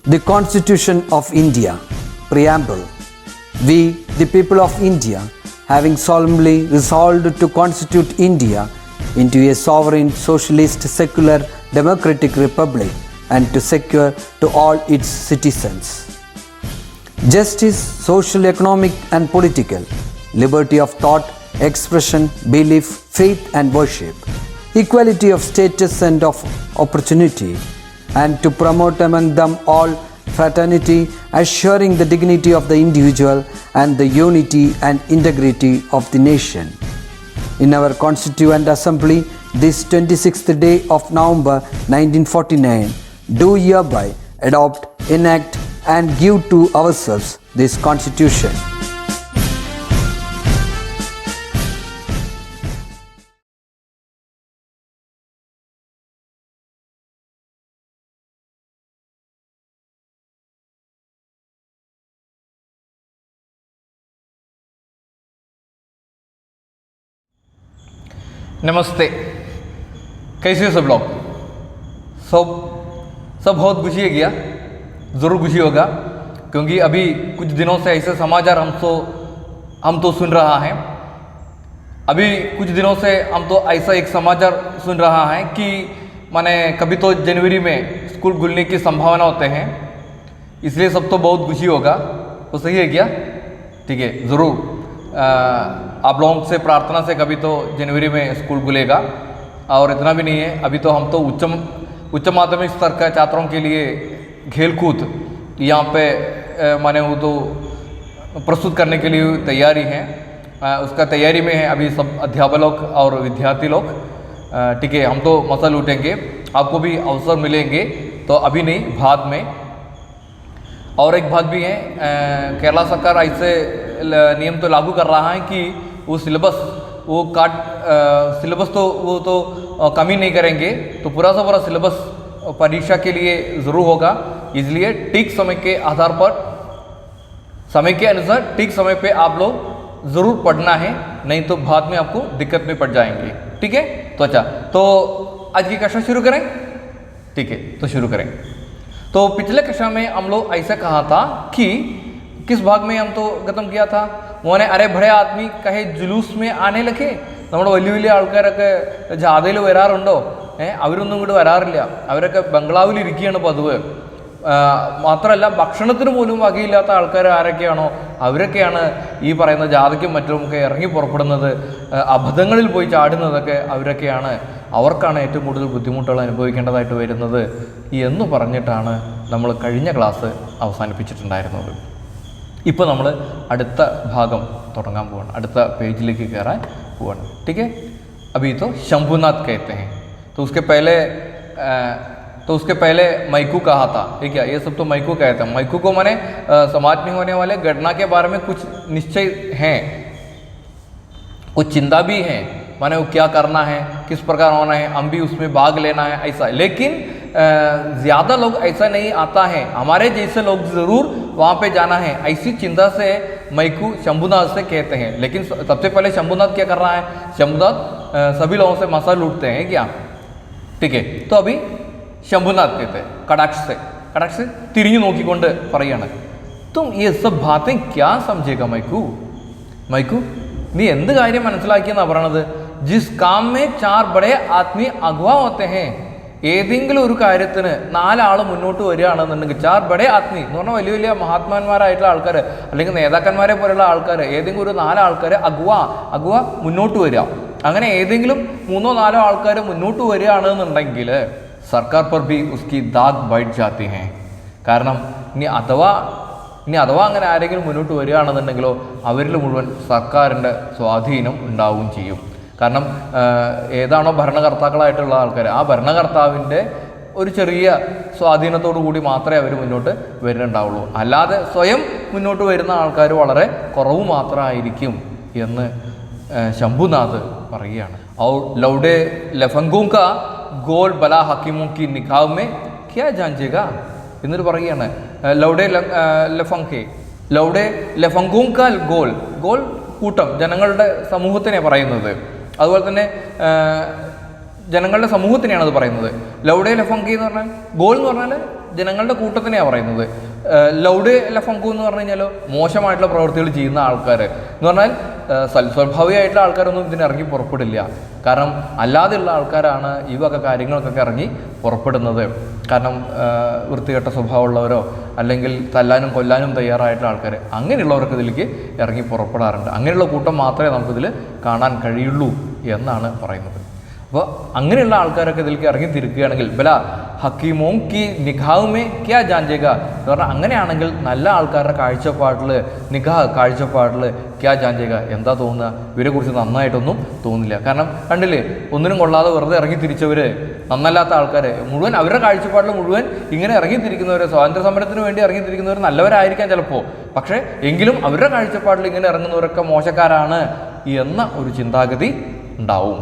The Constitution of India, Preamble. We, the people of India, having solemnly resolved to constitute India into a sovereign, socialist, secular, democratic republic and to secure to all its citizens justice, social, economic and political, liberty of thought, expression, belief, faith and worship, equality of status and of opportunity, and to promote among them all fraternity, assuring the dignity of the individual and the unity and integrity of the nation. In our Constituent Assembly, this 26th day of November 1949, do hereby adopt, enact and give to ourselves this Constitution. नमस्ते, कैसे हो सब लोग? सब बहुत खुशी है क्या? ज़रूर खुशी होगा, क्योंकि अभी कुछ दिनों से ऐसे समाचार हम तो सुन रहा है। अभी कुछ दिनों से हम तो ऐसा एक समाचार सुन रहा है कि माने कभी तो जनवरी में स्कूल खुलने की संभावना होते हैं, इसलिए सब तो बहुत खुशी होगा। तो सही है क्या? ठीक है, ज़रूर आप लोगों से प्रार्थना से कभी तो जनवरी में स्कूल खुलेगा। और इतना भी नहीं है, अभी तो हम तो उच्च माध्यमिक स्तर का छात्रों के लिए खेलकूद यहाँ पे माने वो तो प्रस्तुत करने के लिए तैयारी है, उसका तैयारी में है अभी सब अध्यापक लोग और विद्यार्थी लोग। ठीक है, हम तो मसल लूटेंगे, आपको भी अवसर मिलेंगे, तो अभी नहीं बाद में। और एक बात भी है, केरला सरकार ऐसे नियम तो लागू कर रहा है कि वो सिलेबस तो वो तो कमी नहीं करेंगे, तो पूरा सा पूरा सिलेबस परीक्षा के लिए ज़रूर होगा। इसलिए ठीक समय के आधार पर, समय के अनुसार ठीक समय पे आप लोग ज़रूर पढ़ना है, नहीं तो बाद में आपको दिक्कत में पड़ जाएंगे। ठीक है, तो अच्छा, तो आज की कक्षा शुरू करें? ठीक है, तो शुरू करें। तो पिछले कक्षा में हम लोग ऐसा कहा था कि किस भाग में हम तो खत्म किया था, मोने अरे बड़े आदमी कहे जुलूस में आने लगे, നമ്മുടെ വലിയ വലിയ ആൾക്കാരൊക്കെ ജാഥയിൽ വരാറുണ്ടോ? അവരൊന്നും ഇങ്ങോട്ട് വരാറില്ല, അവരൊക്കെ ബംഗ്ലാവിലിരിക്കുകയാണ് പതിവ്. മാത്രമല്ല ഭക്ഷണത്തിന് പോലും വകയില്ലാത്ത ആൾക്കാർ ആരൊക്കെയാണോ അവരൊക്കെയാണ് ഈ പറയുന്ന ജാഥയ്ക്കും മറ്റുമൊക്കെ ഇറങ്ങി പുറപ്പെടുന്നത്, അബദ്ധങ്ങളിൽ പോയി ചാടുന്നതൊക്കെ അവരൊക്കെയാണ്, അവർക്കാണ് ഏറ്റവും കൂടുതൽ ബുദ്ധിമുട്ടുകൾ അനുഭവിക്കേണ്ടതായിട്ട് വരുന്നത് എന്ന് പറഞ്ഞിട്ടാണ് നമ്മൾ കഴിഞ്ഞ ക്ലാസ് അവസാനിപ്പിച്ചിട്ടുണ്ടായിരുന്നത്. ഇപ്പോൾ നമ്മൾ അടുത്ത ഭാഗം തുടങ്ങാൻ പോവാണ്, അടുത്ത പേജിലേക്ക് കയറാൻ പോവാണ്. ठीक है, अभी तो शंभुनाथ कहते हैं, तो उसके पहले मैकू कहा था। ठीक है, ये सब तो मैकू कहते हैं। मैकू को माने समाज में होने वाले घटना के बारे में कुछ निश्चय हैं, कुछ चिंता भी है, माने वो क्या करना है, किस प्रकार होना है, हम भी उसमें भाग लेना है, ऐसा। लेकिन ज़्यादा लोग ऐसा नहीं आता है, हमारे जैसे लोग ज़रूर वहाँ पे जाना है, ऐसी चिंता से मैकू शंभुनाथ से कहते हैं। लेकिन सबसे पहले शंभुनाथ क्या कर रहा है? शंभुनाथ सभी लोगों से मसा लूटते हैं क्या? ठीक है, तो अभी शंभुनाथ कहते हैं कटाक्ष से तिरिഞ്ഞു നോക്കിക്കൊണ്ട് പറയാണ്, तुम ये सब बातें क्या समझेगा मैकू നീ എന്ത് കാര്യം മനസ്സിലാക്കിയെന്നാണ് പറയണത്? जिस काम में 4 बड़े आदमी अगवा होते हैं, ഏതെങ്കിലും ഒരു കാര്യത്തിന് 4 ആൾ മുന്നോട്ട് വരികയാണെന്നുണ്ടെങ്കിൽ, 4 ബഡേ ആത്മി എന്ന് പറഞ്ഞാൽ വലിയ വലിയ മഹാത്മാന്മാരായിട്ടുള്ള ആൾക്കാർ അല്ലെങ്കിൽ നേതാക്കന്മാരെ പോലുള്ള ആൾക്കാർ, ഏതെങ്കിലും ഒരു 4 ആൾക്കാർ അഗ്വ മുന്നോട്ട് വരിക. അങ്ങനെ ഏതെങ്കിലും 3-4 ആൾക്കാർ മുന്നോട്ട് വരികയാണെന്നുണ്ടെങ്കിൽ സർക്കാർ पर भी उसकी दाग बैठ जाती हैं. കാരണം ഇനി അഥവാ അങ്ങനെ ആരെങ്കിലും മുന്നോട്ട് വരികയാണെന്നുണ്ടെങ്കിലോ അവരിൽ മുഴുവൻ സർക്കാരിൻ്റെ സ്വാധീനം ഉണ്ടാവുകയും ചെയ്യും. കാരണം ഏതാണോ ഭരണകർത്താക്കളായിട്ടുള്ള ആൾക്കാർ, ആ ഭരണകർത്താവിൻ്റെ ഒരു ചെറിയ സ്വാധീനത്തോടു കൂടി മാത്രമേ അവർ മുന്നോട്ട് വരുന്നുണ്ടാവുള്ളൂ, അല്ലാതെ സ്വയം മുന്നോട്ട് വരുന്ന ആൾക്കാർ വളരെ കുറവ് മാത്രമായിരിക്കും എന്ന് ശംഭുനാഥ് പറയുകയാണ്. और लौडे लफंगों का गोल बला हकीमों की निगाह में क्या जांचेगा എന്നിട്ട് പറയുകയാണ്. ലൗഡെ ലഫംഗോं का गोल കൂട്ടം, ജനങ്ങളുടെ സമൂഹത്തിനെ പറയുന്നത്. അതുപോലെ തന്നെ ജനങ്ങളുടെ സമൂഹത്തിനെയാണ് അത് പറയുന്നത്. ലൗഡേ ലഫങ്കി എന്ന് പറഞ്ഞാൽ ഗോൾ എന്ന് പറഞ്ഞാൽ ജനങ്ങളുടെ കൂട്ടത്തിനെയാണ് പറയുന്നത്. ലൗഡേ ലഫങ്കു എന്ന് പറഞ്ഞു കഴിഞ്ഞാൽ മോശമായിട്ടുള്ള പ്രവൃത്തികൾ ചെയ്യുന്ന ആൾക്കാർ എന്ന് പറഞ്ഞാൽ സൽസ്വഭാവിയായിട്ടുള്ള ആൾക്കാരൊന്നും ഇതിന് ഇറങ്ങി പുറപ്പെടില്ല. കാരണം അല്ലാതെയുള്ള ആൾക്കാരാണ് ഈ വക കാര്യങ്ങൾക്കൊക്കെ ഇറങ്ങി പുറപ്പെടുന്നത്. കാരണം വൃത്തികെട്ട സ്വഭാവമുള്ളവരോ അല്ലെങ്കിൽ തല്ലാനും കൊല്ലാനും തയ്യാറായിട്ടുള്ള ആൾക്കാർ, അങ്ങനെയുള്ളവർക്ക് ഇതിലേക്ക് ഇറങ്ങി പുറപ്പെടാറുണ്ട്. അങ്ങനെയുള്ള കൂട്ടം മാത്രമേ നമുക്കിതിൽ കാണാൻ കഴിയുള്ളൂ എന്നാണ് പറയുന്നത്. അപ്പോൾ അങ്ങനെയുള്ള ആൾക്കാരൊക്കെ ഇതിലേക്ക് ഇറങ്ങി തിരിക്കുകയാണെങ്കിൽ ബല ഹക്കീമോം കി നിഗാഹുമേ ക്യാ ജാഞ്ചേക എന്ന് പറഞ്ഞാൽ അങ്ങനെയാണെങ്കിൽ നല്ല ആൾക്കാരുടെ കാഴ്ചപ്പാടിൽ നിഗാഹ് കാഴ്ചപ്പാടിൽ ക്യാ ജാഞ്ചേക എന്താ തോന്നുക? ഇവരെക്കുറിച്ച് നന്നായിട്ടൊന്നും തോന്നില്ല. കാരണം കണ്ടില്ലേ, ഒന്നിനും കൊള്ളാതെ വെറുതെ ഇറങ്ങി തിരിച്ചവർ, നന്നല്ലാത്ത ആൾക്കാർ മുഴുവൻ അവരുടെ കാഴ്ചപ്പാടിൽ മുഴുവൻ ഇങ്ങനെ ഇറങ്ങി തിരിക്കുന്നവർ, സ്വാതന്ത്ര്യ സമരത്തിന് വേണ്ടി ഇറങ്ങി തിരിക്കുന്നവർ നല്ലവരായിരിക്കാം ചിലപ്പോൾ, പക്ഷേ എങ്കിലും അവരുടെ കാഴ്ചപ്പാടിൽ ഇങ്ങനെ ഇറങ്ങുന്നവരൊക്കെ മോശക്കാരാണ് എന്ന ഒരു ചിന്താഗതി ഉണ്ടാവും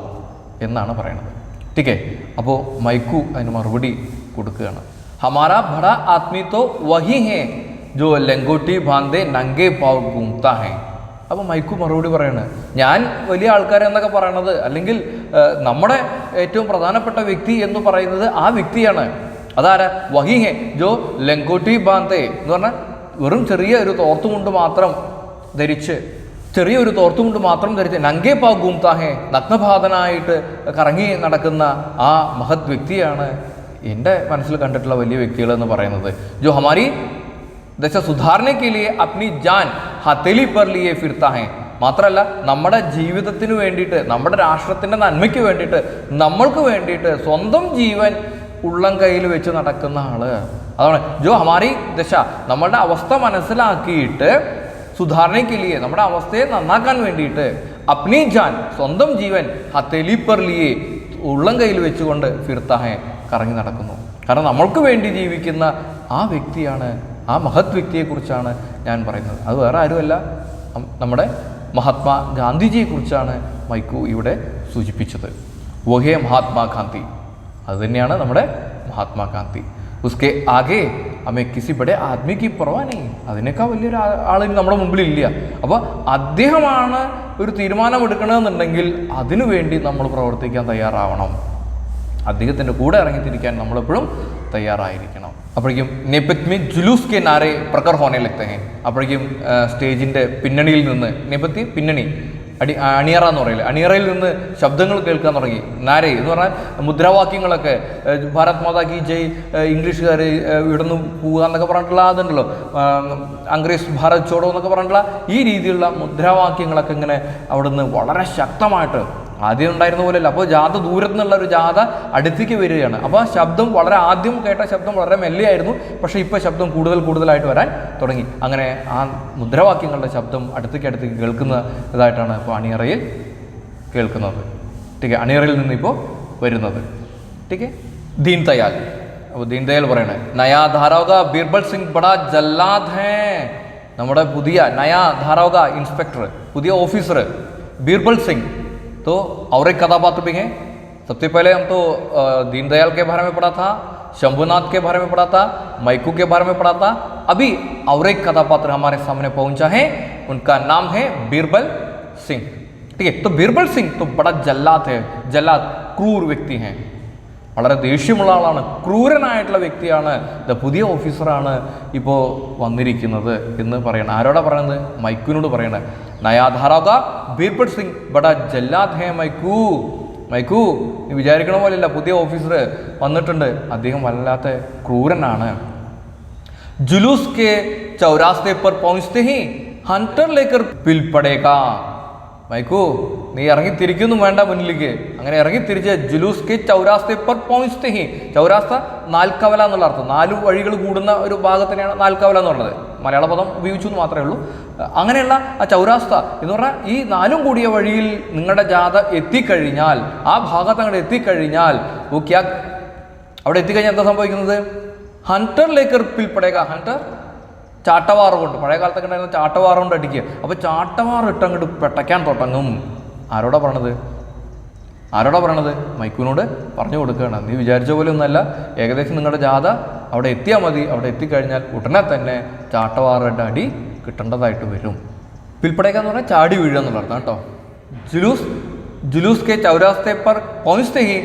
എന്നാണ് പറയുന്നത്. ടീക്കേ, അപ്പോൾ മൈക്കു അതിന് മറുപടി കൊടുക്കുകയാണ്. ഹമാരാ ബഡാ ആദ്മി തോ വഹി ഹേ ജോ ലങ്കോട്ടി ബാന്ധേ നംഗേ പാവ് ഗൂംതാ ഹേ. അപ്പോൾ മൈക്കു മറുപടി പറയാണ്, ഞാൻ വലിയ ആൾക്കാരെന്നൊക്കെ പറയണത് അല്ലെങ്കിൽ നമ്മുടെ ഏറ്റവും പ്രധാനപ്പെട്ട വ്യക്തി എന്ന് പറയുന്നത് ആ വ്യക്തിയാണ്. അതാരാ? വഹി ഹേ ജോ ലങ്കോട്ടി ബാന്ധേ എന്ന് പറഞ്ഞാൽ വെറും ചെറിയ ഒരു തോർത്തുമുണ്ട് മാത്രം ധരിച്ച്, ചെറിയൊരു തോർത്തുമുണ്ട് മാത്രം ധരിച്ച് നംഗേ പാവ് ഗൂംതാ ഹേ, നഗ്നപാതനായിട്ട് കറങ്ങി നടക്കുന്ന ആ മഹത് വ്യക്തിയാണ് എൻ്റെ മനസ്സിൽ കണ്ടിട്ടുള്ള വലിയ വ്യക്തികൾ എന്ന് പറയുന്നത്. ജോ ഹമാരി ദശ സുധാരണെ കെ ലിയെ അപ്നി ജാൻ ഹത്തേലി പർ ലിയെ ഫിർത്താ ഹേ. മാത്രമല്ല നമ്മുടെ ജീവിതത്തിന് വേണ്ടിയിട്ട്, നമ്മുടെ രാഷ്ട്രത്തിൻ്റെ നന്മയ്ക്ക് വേണ്ടിയിട്ട്, നമ്മൾക്ക് വേണ്ടിയിട്ട് സ്വന്തം ജീവൻ ഉള്ളം കയ്യിൽ വെച്ച് നടക്കുന്ന ആള് അതാണ്. ജോ ഹമാരി ദശ, നമ്മളുടെ അവസ്ഥ മനസ്സിലാക്കിയിട്ട് സുധാരണയ്ക്ക് ലിയെ, നമ്മുടെ അവസ്ഥയെ നന്നാക്കാൻ വേണ്ടിയിട്ട്, അപ്നി ജാൻ സ്വന്തം ജീവൻ ഹത്തേലി പർ ലിയെ ഉള്ളം കയ്യിൽ വെച്ചുകൊണ്ട് ഫിർത്താഹെ കറങ്ങി നടക്കുന്നു. കാരണം നമ്മൾക്ക് വേണ്ടി ജീവിക്കുന്ന ആ വ്യക്തിയാണ്, ആ മഹത് വ്യക്തിയെക്കുറിച്ചാണ് ഞാൻ പറയുന്നത്. അത് വേറെ ആരുമല്ല, നമ്മുടെ മഹാത്മാ ഗാന്ധിജിയെക്കുറിച്ചാണ് മൈക്കു ഇവിടെ സൂചിപ്പിച്ചത്. വഹേ മഹാത്മാഗാന്ധി, അതുതന്നെയാണ് നമ്മുടെ മഹാത്മാഗാന്ധി. ഉസ്കെ ആകെ അമ്മേ കിസി ബഡേ ആദ്മിക്ക് പുറവാനേ, അതിനേക്കാൾ വലിയൊരു ആളിന് നമ്മുടെ മുമ്പിലില്ല. അപ്പോൾ അദ്ദേഹമാണ് ഒരു തീരുമാനമെടുക്കണമെന്നുണ്ടെങ്കിൽ അതിനു വേണ്ടി നമ്മൾ പ്രവർത്തിക്കാൻ തയ്യാറാവണം. അദ്ദേഹത്തിൻ്റെ കൂടെ ഇറങ്ങിത്തിരിക്കാൻ നമ്മളെപ്പോഴും തയ്യാറായിരിക്കണം. അപ്പോഴേക്കും നെപത്മി ജുലൂസ് കെ നാരെ പ്രകർ ഹോനെ ലഗ്തേ ഹേ. അപ്പോഴേക്കും സ്റ്റേജിൻ്റെ പിന്നണിയിൽ നിന്ന്, നെപത്തി പിന്നണി, അണിയറ എന്ന് പറയില്ല, അണിയറയിൽ നിന്ന് ശബ്ദങ്ങൾ കേൾക്കാൻ തുടങ്ങി. നാരെ എന്ന് പറഞ്ഞാൽ മുദ്രാവാക്യങ്ങളൊക്കെ, ഭാരത് മാതാ കി ജയ്, ഇംഗ്ലീഷുകാർ ഇവിടെ നിന്ന് പോവുക എന്നൊക്കെ പറഞ്ഞിട്ടുള്ള അതുണ്ടല്ലോ, അംഗ്രേസ് ഭാരത് ചോടോ എന്നൊക്കെ പറഞ്ഞിട്ടുള്ള ഈ രീതിയിലുള്ള മുദ്രാവാക്യങ്ങളൊക്കെ ഇങ്ങനെ അവിടെ നിന്ന് വളരെ ശക്തമായിട്ട്, ആദ്യം ഉണ്ടായിരുന്ന പോലെയല്ല. അപ്പോൾ ജാഥ ദൂരത്തു നിന്നുള്ള ഒരു ജാഥ അടുത്തേക്ക് വരികയാണ്. അപ്പോൾ ശബ്ദം വളരെ, ആദ്യം കേട്ട ശബ്ദം വളരെ മെല്ലെയായിരുന്നു, പക്ഷേ ഇപ്പോൾ ശബ്ദം കൂടുതലായിട്ട് വരാൻ തുടങ്ങി. അങ്ങനെ ആ മുദ്രാവാക്യങ്ങളുടെ ശബ്ദം അടുത്തേക്ക് കേൾക്കുന്ന ഇതായിട്ടാണ് ഇപ്പോൾ അണിയറയിൽ കേൾക്കുന്നത്. ടീക്കെ, അണിയറയിൽ നിന്ന് ഇപ്പോൾ വരുന്നത്. ടീക്കെ, ദീൻ ദയാൽ. അപ്പോൾ ദീൻ ദയാൽ പറയണേ, നയാ ധാരാവക ബീർബൽ സിംഗ് ബഡാ ജല്ലാദ് ഹേ. നമ്മുടെ പുതിയ നയാ ധാരാവക ഇൻസ്പെക്ടർ, പുതിയ ഓഫീസർ ബീർബൽ സിംഗ്. तो और एक कथापात्र भी हैं. सबसे पहले हम तो दीनदयाल के बारे में पढ़ा था, शंभुनाथ के बारे में पढ़ा था, मैकू के बारे में पढ़ा था. अभी और एक कथापात्र हमारे सामने पहुंचा है, उनका नाम है बीरबल सिंह. ठीक है, तो बीरबल सिंह तो बड़ा जल्लाद है, जल्लाद क्रूर व्यक्ति हैं, വളരെ ദേഷ്യമുള്ള ആളാണ്, ക്രൂരനായിട്ടുള്ള വ്യക്തിയാണ്, പുതിയ ഓഫീസറാണ് ഇപ്പോൾ വന്നിരിക്കുന്നത് എന്ന് പറയണം. ആരോടാ പറയുന്നത്? മൈക്കുവിനോട് പറയണത്. നയാ ധാരാക ബീർബൽ സിംഗ് ബഡാ ജല്ലാദ് ഹേ മൈക്കൂ. മൈക്കൂ, നീ വിചാരിക്കണ പോലെയല്ല, പുതിയ ഓഫീസർ വന്നിട്ടുണ്ട്, അദ്ദേഹം വല്ലാത്ത ക്രൂരനാണ്. ജുലൂസ് കെ ചൗരാസ്തേ പർ പहुंचते ही ഹണ്ടർ ലേക്കർ പിൽ പടേഗാ. മൈക്കൂ, നീ ഇറങ്ങിത്തിരിക്കുന്നു വേണ്ട മുന്നിലേക്ക്. അങ്ങനെ ഇറങ്ങിത്തിരിച്ച് ജുലൂസ് കെ ചൗരാസ്തേ പർ പहुंचते ही, ചൗരാസ്ത നാൽക്കവല എന്നുള്ള അർത്ഥം, 4 വഴികൾ കൂടുന്ന ഒരു ഭാഗത്തിനെയാണ് നാൽക്കവല എന്നുള്ളത്. മലയാള പദം ഉപയോഗിച്ചു എന്ന് മാത്രമേ ഉള്ളൂ. അങ്ങനെയുള്ള ആ ചൗരാസ്ത എന്ന് പറഞ്ഞാൽ ഈ 4 കൂടിയ വഴിയിൽ നിങ്ങളുടെ ജാഥ എത്തിക്കഴിഞ്ഞാൽ, ആ ഭാഗത്ത് അങ്ങോട്ട് എത്തിക്കഴിഞ്ഞാൽ, അവിടെ എത്തിക്കഴിഞ്ഞാൽ എന്താ സംഭവിക്കുന്നത്? ഹണ്ടർ ലേക്കർ പിൽപ്പടേക. ഹണ്ടർ ചാട്ടവാറ് കൊണ്ട്, പഴയ കാലത്തൊക്കെ ഉണ്ടായിരുന്ന ചാട്ടവാറ് കൊണ്ട് അടിക്കുക. അപ്പോൾ ചാട്ടവാറ് ഇട്ട് അങ്ങോട്ട് പെട്ടയ്ക്കാൻ തുടങ്ങും. ആരോടാ പറയണത്? മൈക്കുവിനോട് പറഞ്ഞു കൊടുക്കുകയാണ്. നീ വിചാരിച്ച പോലെ ഒന്നല്ല, ഏകദേശം നിങ്ങളുടെ ജാഥ അവിടെ എത്തിയാൽ മതി, അവിടെ എത്തിക്കഴിഞ്ഞാൽ ഉടനെ തന്നെ ചാട്ടവാറിൻ്റെ അടി കിട്ടേണ്ടതായിട്ട് വരും. പിൽപ്പടേക്ക എന്ന് പറഞ്ഞാൽ ചാടി വീഴുക എന്നുള്ള അർത്ഥം കേട്ടോ. ജുലൂസ് കെ ചൗരാസ്തേ പർ പहुंचते ही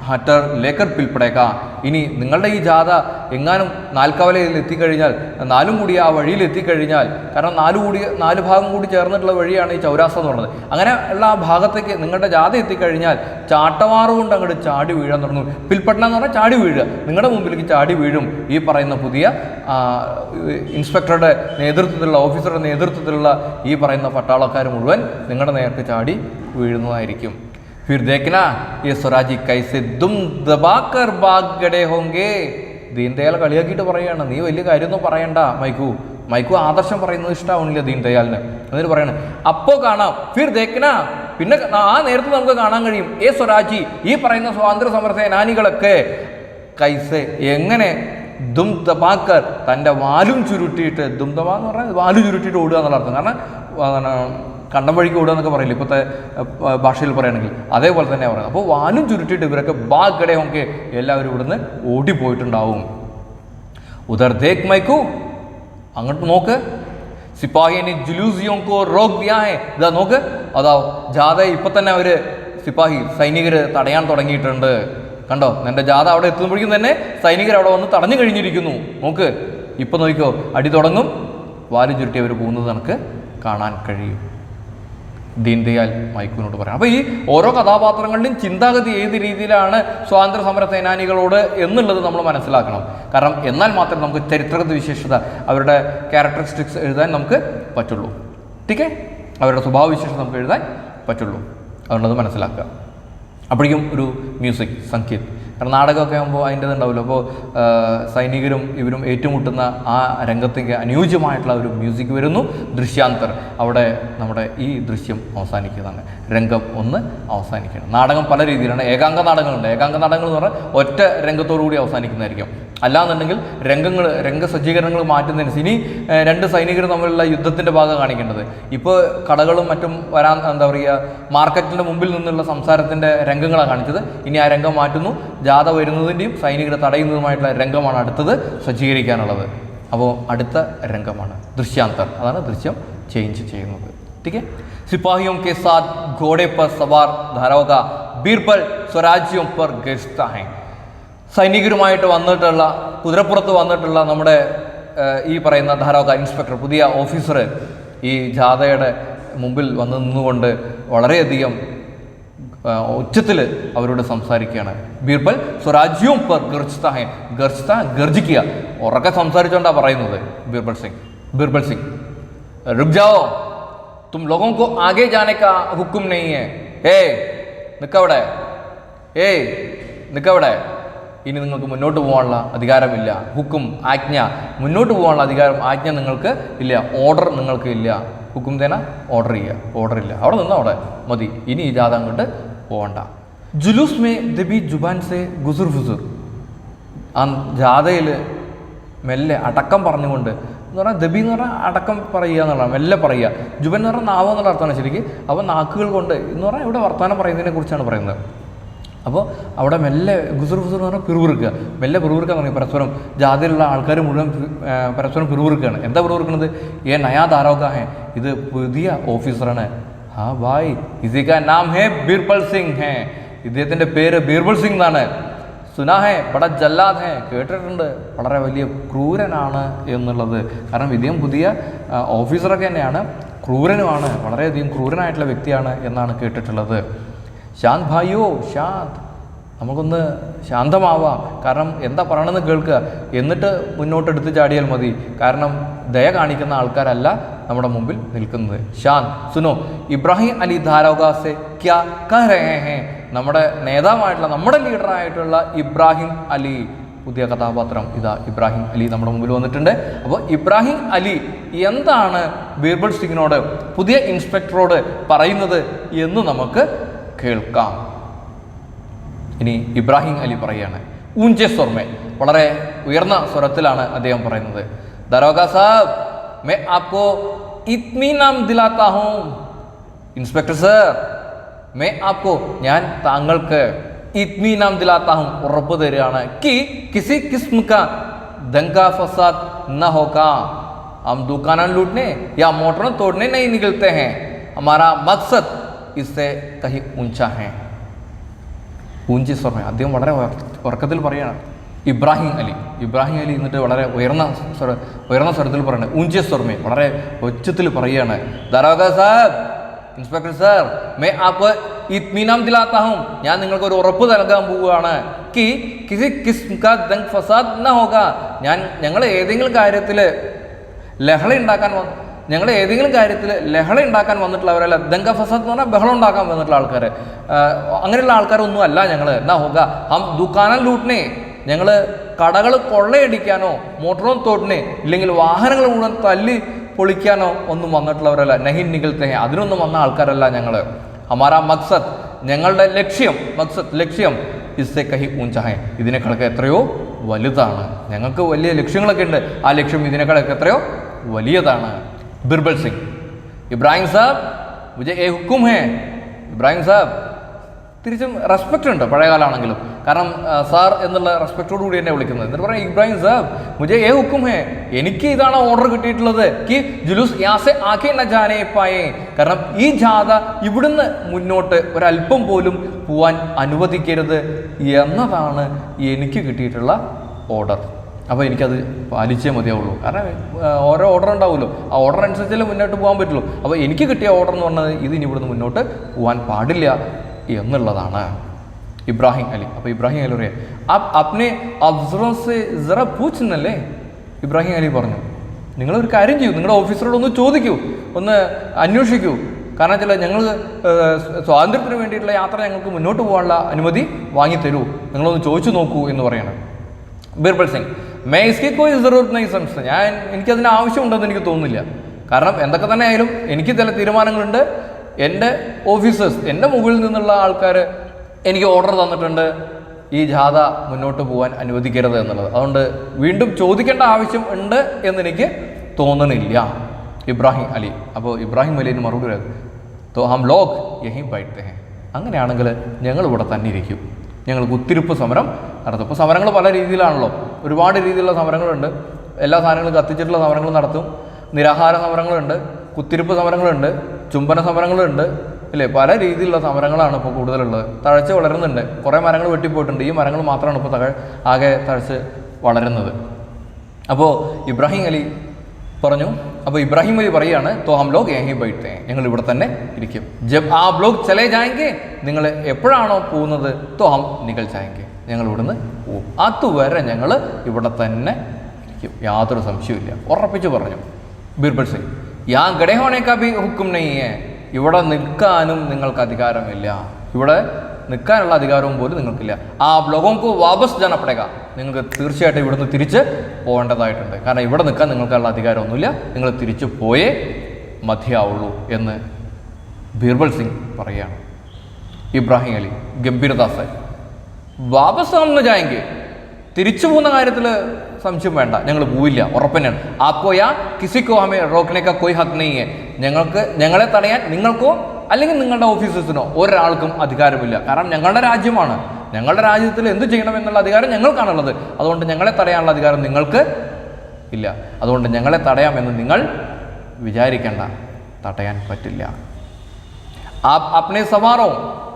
ഹറ്റർ ലേക്കർ പിൽപ്പടേക്ക. ഇനി നിങ്ങളുടെ ഈ ജാഥ എങ്ങാനും നാൽക്കവലയിൽ എത്തിക്കഴിഞ്ഞാൽ, നാലും കൂടി ആ വഴിയിൽ എത്തിക്കഴിഞ്ഞാൽ, കാരണം നാല് ഭാഗം കൂടി ചേർന്നിട്ടുള്ള വഴിയാണ് ഈ ചൗരാസ്ത എന്ന് പറയുന്നത്, അങ്ങനെ ഉള്ള ആ ഭാഗത്തേക്ക് നിങ്ങളുടെ ജാഥ എത്തിക്കഴിഞ്ഞാൽ ചാട്ടവാറ് കൊണ്ട് അങ്ങോട്ട് ചാടി വീഴാൻ തുടങ്ങും. പിൽപ്പട്ടണ എന്ന് പറഞ്ഞാൽ ചാടി വീഴുക, നിങ്ങളുടെ മുമ്പിലേക്ക് ചാടി വീഴും ഈ പറയുന്ന പുതിയ ഇൻസ്പെക്ടറുടെ നേതൃത്വത്തിലുള്ള, ഓഫീസറുടെ നേതൃത്വത്തിലുള്ള ഈ പറയുന്ന പട്ടാളക്കാർ മുഴുവൻ നിങ്ങളുടെ നേർക്ക് ചാടി വീഴുന്നതായിരിക്കും. फिर देखना ये स्वराजी कैसे दुम दबाकर भाग गए होंगे. ദീൻദയാൽ കളിയാക്കിയിട്ട് പറയുകയാണ്, നീ വലിയ കാര്യമൊന്നും പറയണ്ട മൈക്കു ആദർശം പറയുന്നത് ഇഷ്ടമാവണില്ല ദീൻദയാലിന്. എന്നിട്ട് പറയണേ, അപ്പോൾ കാണാം ഫിർ ദേഖ്ന, പിന്നെ ആ നേരത്തെ നമുക്ക് കാണാൻ കഴിയും, ഏ സ്വരാജി ഈ പറയുന്ന സ്വാതന്ത്ര്യ സമര സേനാനികളൊക്കെ കൈസെ എങ്ങനെ ദും ദബാക്കർ തൻ്റെ വാലും ചുരുട്ടിയിട്ട്, ദും ദബ എന്ന് പറഞ്ഞാൽ വാലു ചുരുട്ടിയിട്ട് ഓടുക എന്നുള്ള അർത്ഥം. കാരണം കണ്ടം വഴിക്ക് ഓടുക എന്നൊക്കെ പറയില്ല ഇപ്പോഴത്തെ ഭാഷയിൽ പറയുകയാണെങ്കിൽ, അതേപോലെ തന്നെ പറയുന്നത്. അപ്പോൾ വാലും ചുരുട്ടിയിട്ട് ഇവരൊക്കെ ബാഗടയൊക്കെ എല്ലാവരും ഇവിടുന്ന് ഓടിപ്പോയിട്ടുണ്ടാവും. ഉദർ ദേഖ് മൈക്കു, അങ്ങോട്ട് നോക്ക്. സിപ്പാഹിനെ ജുലൂസിയോं को रोक दिया है. ഇതാ നോക്ക്, അതാ ജാഥ ഇപ്പം തന്നെ അവർ സൈനികർ തടയാൻ തുടങ്ങിയിട്ടുണ്ട്. കണ്ടോ, നിന്റെ ജാഥ അവിടെ എത്തുമ്പോഴേക്കും തന്നെ സൈനികർ അവിടെ വന്ന് തടഞ്ഞു കഴിഞ്ഞിരിക്കുന്നു. നോക്ക്, ഇപ്പം നോക്കിക്കോ, അടി തുടങ്ങും, വാല് ചുരുട്ടി അവർ പോകുന്നത് നമുക്ക് കാണാൻ കഴിയും. ദീൻദയാൽ മൈക്കുവിനോട് പറയാം. അപ്പോൾ ഈ ഓരോ കഥാപാത്രങ്ങളുടെയും ചിന്താഗതി ഏത് രീതിയിലാണ് സ്വാതന്ത്ര്യ സമര സേനാനികളോട് എന്നുള്ളത് നമ്മൾ മനസ്സിലാക്കണം. കാരണം എന്നാൽ മാത്രമേ നമുക്ക് ചരിത്രഗത വിശേഷത, അവരുടെ ക്യാരക്ടറിസ്റ്റിക്സ് എഴുതാൻ നമുക്ക് പറ്റുള്ളൂ. ടീക്കെ, അവരുടെ സ്വഭാവ വിശേഷത നമുക്ക് എഴുതാൻ പറ്റുള്ളൂ. അതുകൊണ്ടത് മനസ്സിലാക്കുക. അപ്പോഴേക്കും ഒരു മ്യൂസിക്, സംഗീത്, കാരണം നാടകമൊക്കെ ആകുമ്പോൾ അതിൻ്റെ ഇതുണ്ടാവില്ല. അപ്പോൾ സൈനികരും ഇവരും ഏറ്റുമുട്ടുന്ന ആ രംഗത്തേക്ക് അനുയോജ്യമായിട്ടുള്ള ഒരു മ്യൂസിക് വരുന്നു. ദൃശ്യാന്തർ, അവിടെ നമ്മുടെ ഈ ദൃശ്യം അവസാനിക്കുന്നതാണ്. രംഗം 1 അവസാനിക്കുകയാണ്. നാടകം പല രീതിയിലാണ്. ഏകാംഗ നാടകങ്ങളുണ്ട്. ഏകാംഗ നാടകങ്ങൾ എന്ന് പറഞ്ഞാൽ ഒറ്റ രംഗത്തോടു കൂടി അവസാനിക്കുന്നതായിരിക്കും. അല്ലാന്നുണ്ടെങ്കിൽ രംഗസജ്ജീകരണങ്ങൾ മാറ്റുന്നതിന് ഇനി 2 സൈനികർ തമ്മിലുള്ള യുദ്ധത്തിൻ്റെ ഭാഗം കാണിക്കേണ്ടത്. ഇപ്പോൾ കടകളും മറ്റും വരാൻ, എന്താ പറയുക, മാർക്കറ്റിൻ്റെ മുമ്പിൽ നിന്നുള്ള സംസാരത്തിൻ്റെ രംഗങ്ങളാണ് കാണിച്ചത്. ഇനി ആ രംഗം മാറ്റുന്നു. ജാഥ വരുന്നതിൻ്റെയും സൈനികരെ തടയുന്നതുമായിട്ടുള്ള രംഗമാണ് അടുത്തത് സജ്ജീകരിക്കാനുള്ളത്. അപ്പോൾ അടുത്ത രംഗമാണ് ദൃശ്യാന്തർ. അതാണ് ദൃശ്യം ചേഞ്ച് ചെയ്യുന്നത്. ठीक है. सिपाहियों के साथ घोड़े पर सवार धारोगा बीरबल स्वराज्यों पर गश्ता है. സൈനികരുമായിട്ട് വന്നിട്ടുള്ള, കുതിരപ്പുറത്ത് വന്നിട്ടുള്ള നമ്മുടെ ഈ പറയുന്ന ധാരോക ഇൻസ്പെക്ടർ, പുതിയ ഓഫീസർ ഈ ജാഥയുടെ മുമ്പിൽ വന്ന് നിന്നുകൊണ്ട് വളരെയധികം ഉച്ചത്തിൽ അവരോട് സംസാരിക്കുകയാണ്. ബീർബൽ സ്വരാജ്യവും പർ ഗർജ്ത ഹെ. ഗർജിക്കുക, ഉറക്കെ സംസാരിച്ചുകൊണ്ടാണ് പറയുന്നത് ബീർബൽ സിംഗ് रुक जाओ, तुम लोगों को आगे जाने का हुक्म नहीं है. നിക്കവിടെ ഇനി നിങ്ങൾക്ക് മുന്നോട്ട് പോകാനുള്ള അധികാരമില്ല. ഹുക്കും, ആജ്ഞ, മുന്നോട്ട് പോകാനുള്ള അധികാരം, ആജ്ഞ നിങ്ങൾക്ക് ഇല്ല. ഓർഡർ നിങ്ങൾക്ക് ഇല്ല. ഹുക്കും തേന ഓർഡർ ചെയ്യുക, ഓർഡർ ഇല്ല. അവിടെ നിന്ന് അവിടെ മതി, ഇനി ഈ ജാഥ അങ്ങോട്ട് പോകണ്ട. ജുലൂസ് മേ ദബി ജുബാൻ സെ ഗുസുർ ഫുസുർ. ആ ജാഥയിൽ മെല്ലെ അടക്കം പറഞ്ഞുകൊണ്ട്, എന്ന് പറഞ്ഞാൽ ദബി എന്ന് പറഞ്ഞാൽ അടക്കം പറയുക എന്നുള്ളതാണ്, മെല്ലെ പറയുക. ജുബൻ എന്ന് പറഞ്ഞാൽ നാവ് എന്നുള്ള അർത്ഥമാണ് ശരിക്കും. അപ്പോൾ നാക്കുകൾ കൊണ്ട് എന്ന് പറഞ്ഞാൽ ഇവിടെ വർത്തമാനം പറയുന്നതിനെ കുറിച്ചാണ് പറയുന്നത്. അപ്പോൾ അവിടെ മെല്ലെ ഗുസുർ ഫുസുർ എന്ന് പറഞ്ഞാൽ പിറുവിറുക്കുക, മെല്ലെ പിറുവിറുക്കാൻ തുടങ്ങി. പരസ്പരം ജാതിയിലുള്ള ആൾക്കാർ മുഴുവൻ പരസ്പരം പിറുവിറുക്കുകയാണ്. എന്താ പിറുവിറുക്കുന്നത്? നയാ ധാരോക ഹേ, ഇത് പുതിയ ഓഫീസറാണ്. ഹാ ഭായ്, ഇസിക നാം ഹേ ബീർബൽ സിംഗ് ഹേ. ഇദ്ദേഹത്തിൻ്റെ പേര് ബീർബൽ സിംഗ് എന്നാണ്. സുനാ ഹേ ബട ജല്ലാദ് ഹേ, കേട്ടിട്ടുണ്ട് വളരെ വലിയ ക്രൂരനാണ് എന്നുള്ളത്. കാരണം ഇദ്ദേഹം പുതിയ ഓഫീസറൊക്കെ തന്നെയാണ്, ക്രൂരനുമാണ്, വളരെയധികം ക്രൂരനായിട്ടുള്ള വ്യക്തിയാണ് എന്നാണ് കേട്ടിട്ടുള്ളത്. ശാന്ത് ഭായിയോ ശാന്ത്, നമുക്കൊന്ന് ശാന്തമാവാം. കാരണം എന്താ പറയണമെന്ന് കേൾക്കുക, എന്നിട്ട് മുന്നോട്ടെടുത്ത് ചാടിയാൽ മതി. കാരണം ദയ കാണിക്കുന്ന ആൾക്കാരല്ല നമ്മുടെ മുമ്പിൽ നിൽക്കുന്നത്. ശാന്ത് സുനോ, ഇബ്രാഹിം അലി ധാരോഗാസെ ക്യാ കഹ രഹേ ഹേ. നമ്മുടെ നേതാവായിട്ടുള്ള, നമ്മുടെ ലീഡറായിട്ടുള്ള ഇബ്രാഹിം അലി, പുതിയ കഥാപാത്രം ഇതാ ഇബ്രാഹിം അലി നമ്മുടെ മുമ്പിൽ വന്നിട്ടുണ്ട്. അപ്പോൾ ഇബ്രാഹിം അലി എന്താണ് ബീർബൽ സിംഗിനോട്, പുതിയ ഇൻസ്പെക്ടറോട് പറയുന്നത് എന്ന് നമുക്ക് കേൾക്കാം. ഇനി ഇബ്രാഹിം അലി പറയാണ്, ഊഞ്ചെ സ്വർമേ, വളരെ ഉയർന്ന സ്വരത്തിലാണ് അദ്ദേഹം പറയുന്നത്. ദരോഗ സാബ്, मैं आपको इत्मीनान दिलाता हूँ. ഇൻസ്പെക്ടർ സർ, मैं आपको, ഞാൻ താങ്കൾക്ക് ഇത്മീനാൻ ദിലാത്താ ഹൂം, ഉറപ്പ് തരികയാണ്. कि किसी किस्म का दंगा फसाद न होगा. हम दुकान लूटने या मोटर तोड़ने नहीं निकलते हैं. हमारा मकसद इससे कहीं ऊंचा है. ഊഞ്ചി സ്വരമേ, അദ്ദേഹം വളരെ ഉറക്കത്തിൽ പറയുകയാണ്. ഇബ്രാഹിം അലി എന്നിട്ട് വളരെ ഉയർന്ന സ്വരത്തിൽ പറയുന്നത് ഊഞ്ചി സ്വരമേ, വളരെ ഒച്ചത്തിൽ പറയുകയാണ്. ദാരോഗ സാബ്, ഇൻസ്പെക്ടർ സാർ, മേ ആപ്പ് ഇത്മിനാം ദിലാത്താ ഹൂം, ഞാൻ നിങ്ങൾക്ക് ഒരു ഉറപ്പ് നൽകാൻ പോവുകയാണ്. കി കിസി കിസ്മ കാ ദംഗ് ഫസാദ് ന ഹോഗാ, ഞങ്ങൾ ഏതെങ്കിലും കാര്യത്തിൽ ലഹള ഉണ്ടാക്കാൻ വന്നിട്ടുള്ളവരല്ല. ദംഗ ഫസാദ് എന്ന് പറഞ്ഞാൽ ബഹളം ഉണ്ടാക്കാൻ വന്നിട്ടുള്ള ആൾക്കാർ, അങ്ങനെയുള്ള ആൾക്കാരൊന്നും അല്ല ഞങ്ങൾ. എന്നാ ഹോഗ ഹം ദുക്കാനം ലൂട്ടിനെ, ഞങ്ങൾ കടകൾ കൊള്ളയടിക്കാനോ മോട്ടറോ തോട്ടിനെ ഇല്ലെങ്കിൽ വാഹനങ്ങൾ മുഴുവൻ തല്ലി പൊളിക്കാനോ ഒന്നും വന്നിട്ടുള്ളവരല്ല. നഹിൻ നികൽത്തെ, അതിനൊന്നും വന്ന ആൾക്കാരല്ല ഞങ്ങൾ. ഹമാരാ മക്സദ്, ഞങ്ങളുടെ ലക്ഷ്യം ഇസ്സെ കഹി ഊഞ്ചാഹേ, ഇതിനേക്കാളൊക്കെ എത്രയോ വലുതാണ്. ഞങ്ങൾക്ക് വലിയ ലക്ഷ്യങ്ങളൊക്കെ ഉണ്ട്, ആ ലക്ഷ്യം ഇതിനേക്കാളൊക്കെ എത്രയോ വലിയതാണ്. ബിർബൽ സിംഗ്, ഇബ്രാഹിം സാബ് മുझे एक हुक्म है, ഇബ്രാഹിം സാബ് തിരിച്ചും റെസ്പെക്റ്റ് ഉണ്ട് പഴയകാലാണെങ്കിലും, കാരണം സാർ എന്നുള്ള റെസ്പെക്റ്റോടു കൂടി എന്നെ വിളിക്കുന്നത്. എന്നിട്ട് പറയാം ഇബ്രാഹിം സാബ് മുझे ये हुक्म है, എനിക്ക് ഇതാണ് ഓർഡർ കിട്ടിയിട്ടുള്ളത്. കി ജുലൂസ് യാസെ ആകെ ന ജാനേ പായേ, കാരണം ഈ ജാഥ ഇവിടുന്ന് മുന്നോട്ട് ഒരല്പം പോലും പോവാൻ അനുവദിക്കരുത് എന്നതാണ് എനിക്ക് കിട്ടിയിട്ടുള്ള ഓർഡർ. അപ്പോൾ എനിക്കത് പാലിച്ചേ മതിയാവുള്ളൂ, കാരണം ഓരോ ഓർഡർ ഉണ്ടാവുമല്ലോ, ആ ഓർഡർ അനുസരിച്ചല്ലേ മുന്നോട്ട് പോകാൻ പറ്റുള്ളൂ. അപ്പോൾ എനിക്ക് കിട്ടിയ ഓർഡർ എന്ന് പറഞ്ഞത് ഇതിന് ഇവിടുന്ന് മുന്നോട്ട് പോകാൻ പാടില്ല എന്നുള്ളതാണ്. ഇബ്രാഹിം അലി, അപ്പോൾ ഇബ്രാഹിം അലി പറയാം അപ്നെ അഫ്സറോं से जरा पूछनല്ലേ, ഇബ്രാഹിം അലി പറഞ്ഞു നിങ്ങളൊരു കാര്യം ചെയ്യൂ, നിങ്ങളുടെ ഓഫീസറോട് ഒന്ന് ചോദിക്കൂ, ഒന്ന് അന്വേഷിക്കൂ. കാരണം വെച്ചാൽ ഞങ്ങൾ സ്വാതന്ത്ര്യത്തിന് വേണ്ടിയിട്ടുള്ള യാത്ര ഞങ്ങൾക്ക് മുന്നോട്ട് പോകാനുള്ള അനുമതി വാങ്ങിത്തരൂ, നിങ്ങളൊന്ന് ചോദിച്ചു നോക്കൂ എന്ന് പറയണം. ബിർബൽ സിംഗ്, മേ ഇസ്കി കോയി ജറൂരത്ത് നഹീ സമജ്താ, എനിക്കതിന് ആവശ്യമുണ്ടെന്ന് എനിക്ക് തോന്നുന്നില്ല. കാരണം എന്തൊക്കെ തന്നെ ആയാലും എനിക്ക് ചില തീരുമാനങ്ങളുണ്ട്. എൻ്റെ ഓഫീസേഴ്സ്, എൻ്റെ മുകളിൽ നിന്നുള്ള ആൾക്കാർ എനിക്ക് ഓർഡർ തന്നിട്ടുണ്ട് ഈ ജാഥ മുന്നോട്ട് പോകാൻ അനുവദിക്കരുത് എന്നുള്ളത്. അതുകൊണ്ട് വീണ്ടും ചോദിക്കേണ്ട ആവശ്യം ഉണ്ട് എന്നെനിക്ക് തോന്നണില്ല. ഇബ്രാഹിം അലി, അപ്പോൾ ഇബ്രാഹിം അലിന് മറുപടി തോ ഹം ലോഗ് യഹീം ബൈഠത്തെ ഹേ, അങ്ങനെയാണെങ്കിൽ ഞങ്ങൾ ഇവിടെ തന്നെ ഇരിക്കും, ഞങ്ങൾ കുത്തിരിപ്പ് സമരം നടത്തും. ഇപ്പോൾ സമരങ്ങൾ പല രീതിയിലാണല്ലോ, ഒരുപാട് രീതിയിലുള്ള സമരങ്ങളുണ്ട്. എല്ലാ സാധനങ്ങളും കത്തിച്ചിട്ടുള്ള സമരങ്ങൾ നടത്തും, നിരാഹാര സമരങ്ങളുണ്ട്, കുത്തിരിപ്പ് സമരങ്ങളുണ്ട്, ചുംബന സമരങ്ങളുണ്ട്, അല്ലേ? പല രീതിയിലുള്ള സമരങ്ങളാണ് ഇപ്പോൾ കൂടുതലുള്ളത്. തഴച്ച് വളരുന്നുണ്ട്, കുറേ മരങ്ങൾ വെട്ടിപ്പോയിട്ടുണ്ട്, ഈ മരങ്ങൾ മാത്രമാണ് ഇപ്പോൾ ആകെ തഴച്ച് വളരുന്നത്. അപ്പോൾ ഇബ്രാഹിം അലി പറഞ്ഞു, അപ്പോൾ ഇബ്രാഹിം അലി പറയുകയാണ് തോ ഹം ലോഗ് യഹീ ബൈഠത്തെ ഹേ, ഞങ്ങൾ ഇവിടെ തന്നെ ഇരിക്കും. ജബ് ആപ് ലോഗ് ചലേ ജായെങ്കെ, നിങ്ങൾ എപ്പോഴാണോ പോകുന്നത് തോ ഹം നികൽ ജായെങ്കെ, ഞങ്ങൾ ഇവിടുന്ന് പോകും, അതുവരെ ഞങ്ങൾ ഇവിടെ തന്നെ ഇരിക്കും, യാതൊരു സംശയമില്ല, ഉറപ്പിച്ച് പറഞ്ഞു. ബിർബൽ സിംഗ്, യാ ഖഡേ ഹോനെ കാ ഭി ഹുക്കം നഹീ ഹേ, ഇവിടെ നിൽക്കാനും നിങ്ങൾക്ക് അധികാരമില്ല, ഇവിടെ നിൽക്കാനുള്ള അധികാരവും പോലും നിങ്ങൾക്കില്ല. ആ ലോകോംക്ക് വാപസ് ജാനാ പടേഗാ, നിങ്ങൾക്ക് തീർച്ചയായിട്ടും ഇവിടുന്ന് തിരിച്ച് പോകേണ്ടതായിട്ടുണ്ട്. കാരണം ഇവിടെ നിൽക്കാൻ നിങ്ങൾക്കുള്ള അധികാരമൊന്നുമില്ല, നിങ്ങൾ തിരിച്ചു പോയേ മതിയാവുള്ളൂ എന്ന് ബിർബൽ സിംഗ് പറയുകയാണ്. ഇബ്രാഹിം അലി ഗംഭീരദാസ്, വാപസ് ഹം ന ജായെങ്കെ, തിരിച്ചു പോകുന്ന കാര്യത്തിൽ സംശയം വേണ്ട, ഞങ്ങൾ പോവില്ല, ഉറപ്പന്നെയാണ്. ആപ്പോ യാ കിസിക്കോ ഹമേ റോക്കനേക്കാ കോയി ഹക്ക് നഹീ ഹേ, ഞങ്ങളെ തടയാൻ നിങ്ങൾക്കോ അല്ലെങ്കിൽ നിങ്ങളുടെ ഓഫീസേഴ്സിനോ ഒരാൾക്കും അധികാരമില്ല. കാരണം ഞങ്ങളുടെ രാജ്യമാണ്, ഞങ്ങളുടെ രാജ്യത്തിൽ എന്ത് ചെയ്യണമെന്നുള്ള അധികാരം ഞങ്ങൾക്കാണുള്ളത്. അതുകൊണ്ട് ഞങ്ങളെ തടയാനുള്ള അധികാരം നിങ്ങൾക്ക് ഇല്ല. അതുകൊണ്ട് ഞങ്ങളെ തടയാമെന്ന് നിങ്ങൾ വിചാരിക്കേണ്ട, തടയാൻ പറ്റില്ല. അപ്നെ സവാറോ,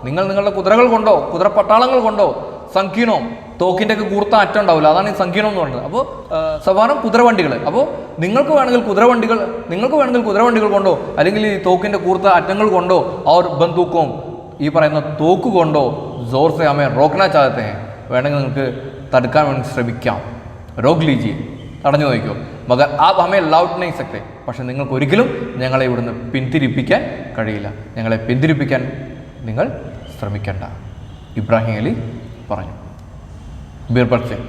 നിങ്ങൾ നിങ്ങളുടെ കുതിരകൾ കൊണ്ടോ കുതിരപ്പട്ടാളങ്ങൾ കൊണ്ടോ സംഖ്യനോ, തോക്കിൻ്റെ ഒക്കെ കൂർത്ത അറ്റം ഉണ്ടാവില്ല, അതാണ് ഈ സംഖ്യനം എന്ന് പറയുന്നത്. അപ്പോൾ സവാറും കുതിരവണ്ടികൾ, അപ്പോൾ നിങ്ങൾക്ക് വേണമെങ്കിൽ കുതിരവണ്ടികൾ കൊണ്ടോ അല്ലെങ്കിൽ ഈ തോക്കിൻ്റെ കൂർത്ത അറ്റങ്ങൾ കൊണ്ടോ അവർ ബന്ദൂക്കും ഈ പറയുന്ന തോക്ക് കൊണ്ടോ ജോർ സെ ഹമേ റോക്കനാ ചാഹത്തെ ഹേ, വേണമെങ്കിൽ നിങ്ങൾക്ക് തടുക്കാൻ വേണ്ടി ശ്രമിക്കാം, റോക്ക് ലീജിയെ, തടഞ്ഞു നോക്കിക്കോ. മഗർ ആപ് ഹമേ ലൗട്ട് നഹീ സക്തേ, പക്ഷെ നിങ്ങൾക്ക് ഒരിക്കലും ഞങ്ങളെ ഇവിടുന്ന് പിന്തിരിപ്പിക്കാൻ കഴിയില്ല, ഞങ്ങളെ പിന്തിരിപ്പിക്കാൻ നിങ്ങൾ ശ്രമിക്കേണ്ട, ഇബ്രാഹിം അലി പറഞ്ഞു. ബിർബൽ സിംഗ്